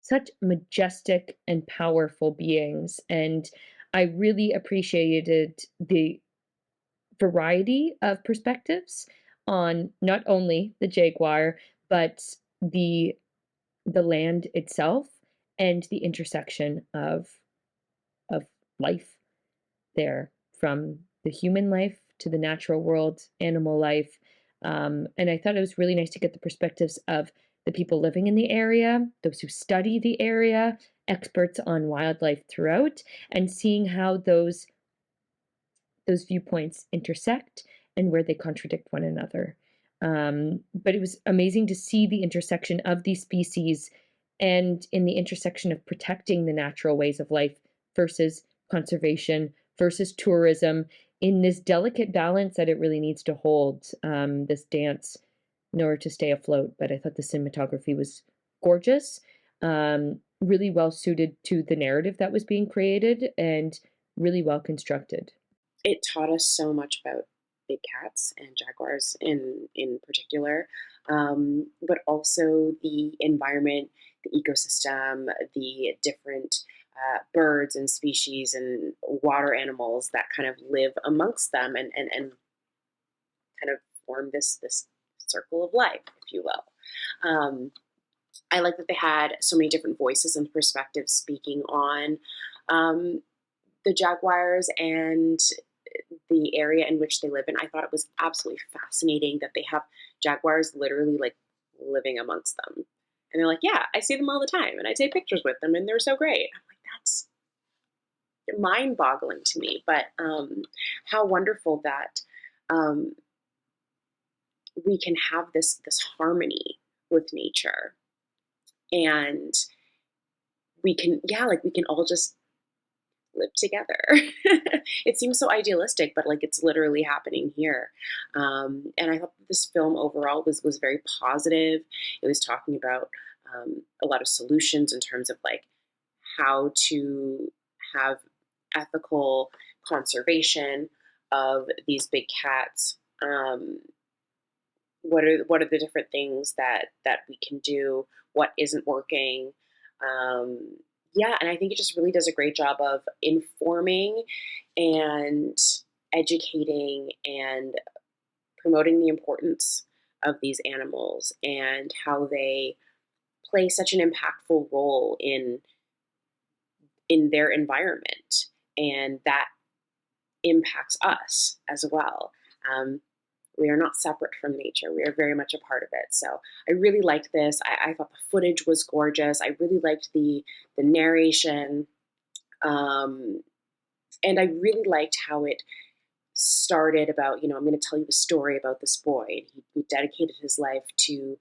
such majestic and powerful beings. And I really appreciated the variety of perspectives on not only the jaguar, but the the land itself and the intersection of life there, from the human life to the natural world, animal life. And I thought it was really nice to get the perspectives of the people living in the area, those who study the area, experts on wildlife throughout, and seeing how those viewpoints intersect and where they contradict one another. But it was amazing to see the intersection of these species and in the intersection of protecting the natural ways of life versus conservation versus tourism in this delicate balance that it really needs to hold, this dance in order to stay afloat. But I thought the cinematography was gorgeous, really well suited to the narrative that was being created, and really well constructed. It taught us so much about big cats and jaguars in particular, but also the environment, the ecosystem, the different birds and species and water animals that kind of live amongst them and kind of form this circle of life, if you will. I like that they had so many different voices and perspectives speaking on um, the jaguars and the area in which they live in. I thought it was absolutely fascinating that they have jaguars literally like living amongst them. And they're like, yeah, I see them all the time and I take pictures with them and they're so great. I'm like, that's mind boggling to me. But how wonderful that um, we can have this harmony with nature, and we can, yeah, like we can all just live together. It seems so idealistic, but like it's literally happening here. And I thought this film overall was very positive. It was talking about a lot of solutions in terms of like how to have ethical conservation of these big cats. What are the different things that we can do? What isn't working? Um, yeah, and I think it just really does a great job of informing and educating and promoting the importance of these animals and how they play such an impactful role in their environment, and that impacts us as well. Um, we are not separate from nature. We are very much a part of it. So I really liked this. I thought the footage was gorgeous. I really liked the narration. Um, and I really liked how it started about, I'm going to tell you a story about this boy. He dedicated his life to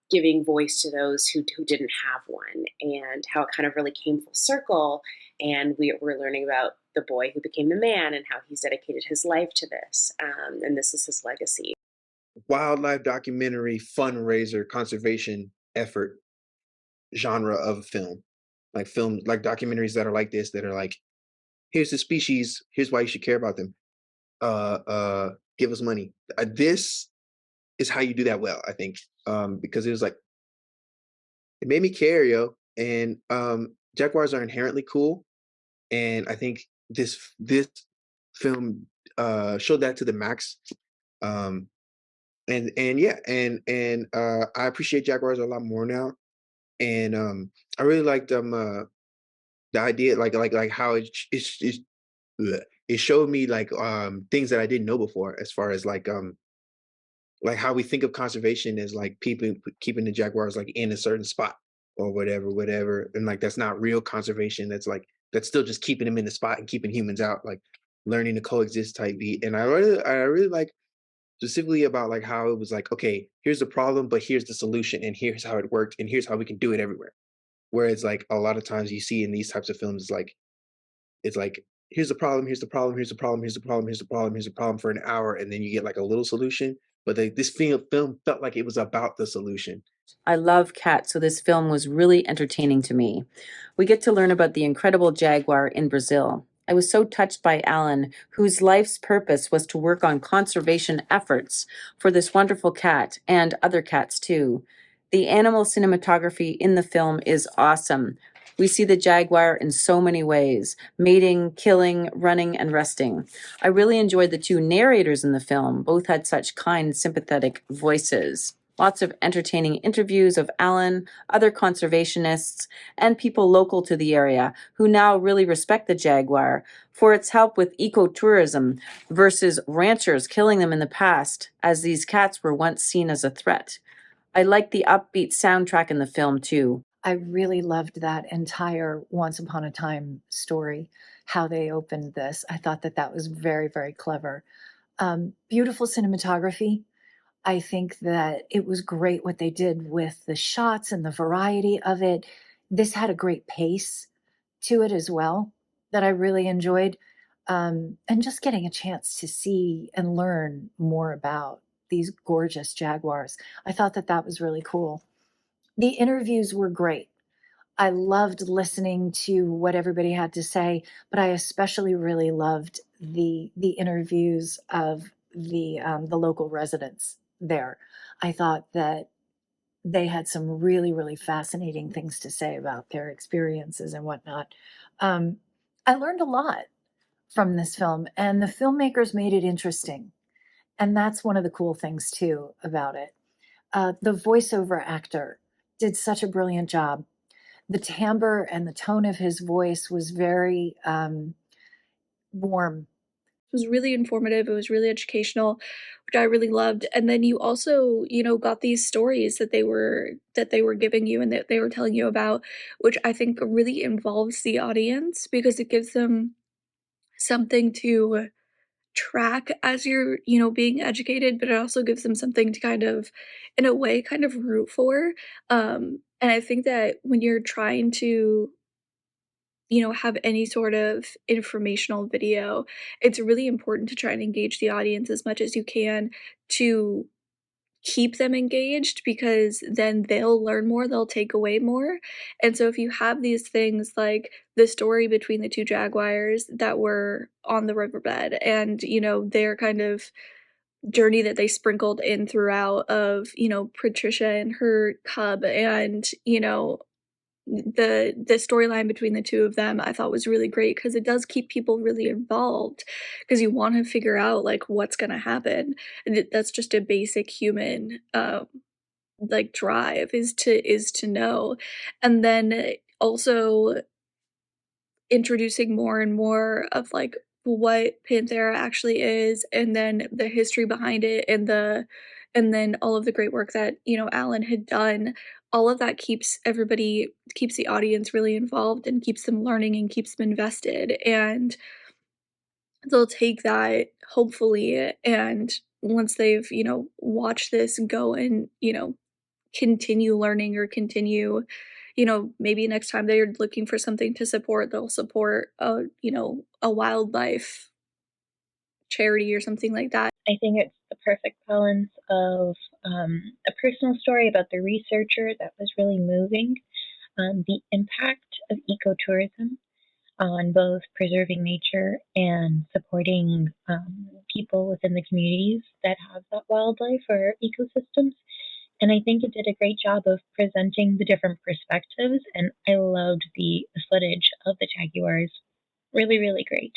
giving voice to those who didn't have one, and how it kind of really came full circle. And we're learning about the boy who became the man and how he's dedicated his life to this. And this is his legacy. Wildlife documentary, fundraiser, conservation effort genre of film. Like films, like documentaries that are like this, that are like, here's the species, here's why you should care about them. Give us money. This is how you do that well, I think. Because it was like, it made me care, yo. And jaguars are inherently cool. And I think this film showed that to the max. Um, and yeah, and I appreciate jaguars a lot more now. And I really liked the idea, like how it showed me like things that I didn't know before, as far as like how we think of conservation as like people keeping the jaguars like in a certain spot or whatever, and like that's not real conservation. That's still just keeping them in the spot and keeping humans out, like learning to coexist type beat. And I really like specifically about like how it was like, okay, here's the problem, but here's the solution, and here's how it worked, and here's how we can do it everywhere. Whereas like a lot of times you see in these types of films, it's like here's the problem, here's the problem, here's the problem, here's the problem, here's the problem, here's the problem for an hour, and then you get like a little solution. But this film felt like it was about the solution. I love cats, so this film was really entertaining to me. We get to learn about the incredible jaguar in Brazil. I was so touched by Alan, whose life's purpose was to work on conservation efforts for this wonderful cat and other cats too. The animal cinematography in the film is awesome. We see the jaguar in so many ways: mating, killing, running, and resting. I really enjoyed the two narrators in the film. Both had such kind, sympathetic voices. Lots of entertaining interviews of Alan, other conservationists, and people local to the area who now really respect the jaguar for its help with ecotourism versus ranchers killing them in the past, as these cats were once seen as a threat. I like the upbeat soundtrack in the film too. I really loved that entire Once Upon a Time story, how they opened this. I thought that that was very, very clever. Beautiful cinematography. I think that it was great what they did with the shots and the variety of it. This had a great pace to it as well that I really enjoyed. And just getting a chance to see and learn more about these gorgeous jaguars. I thought that that was really cool. The interviews were great. I loved listening to what everybody had to say, but I especially really loved the interviews of the local residents there. I thought that they had some really, really fascinating things to say about their experiences and whatnot. Um, I learned a lot from this film, and the filmmakers made it interesting. And that's one of the cool things too about it. The voiceover actor did such a brilliant job. The timbre and the tone of his voice was very warm. It was really informative, it was really educational, which I really loved, and then you also, got these stories that they were giving you and that they were telling you about, which I think really involves the audience because it gives them something to track as you're, being educated, but it also gives them something to kind of, in a way, kind of root for, and I think that when you're trying to have any sort of informational video, it's really important to try and engage the audience as much as you can to keep them engaged because then they'll learn more, they'll take away more. And so if you have these things like the story between the two jaguars that were on the riverbed and, their kind of journey that they sprinkled in throughout of, Patricia and her cub and, the storyline between the two of them I thought was really great because it does keep people really involved because you wanna figure out, like, what's gonna happen, and that's just a basic human, like, drive is to know, and then also introducing more and more of, like, what Panthera actually is, and then the history behind it, and then all of the great work that, Alan had done. All of that keeps the audience really involved and keeps them learning and keeps them invested, and they'll take that, hopefully, and once they've, watched this, go and, continue learning or continue, maybe next time they're looking for something to support, they'll support a wildlife charity or something like that. I think it's the perfect balance of a personal story about the researcher that was really moving, the impact of ecotourism on both preserving nature and supporting people within the communities that have that wildlife or ecosystems. And I think it did a great job of presenting the different perspectives, and I loved the footage of the jaguars. Really, really great.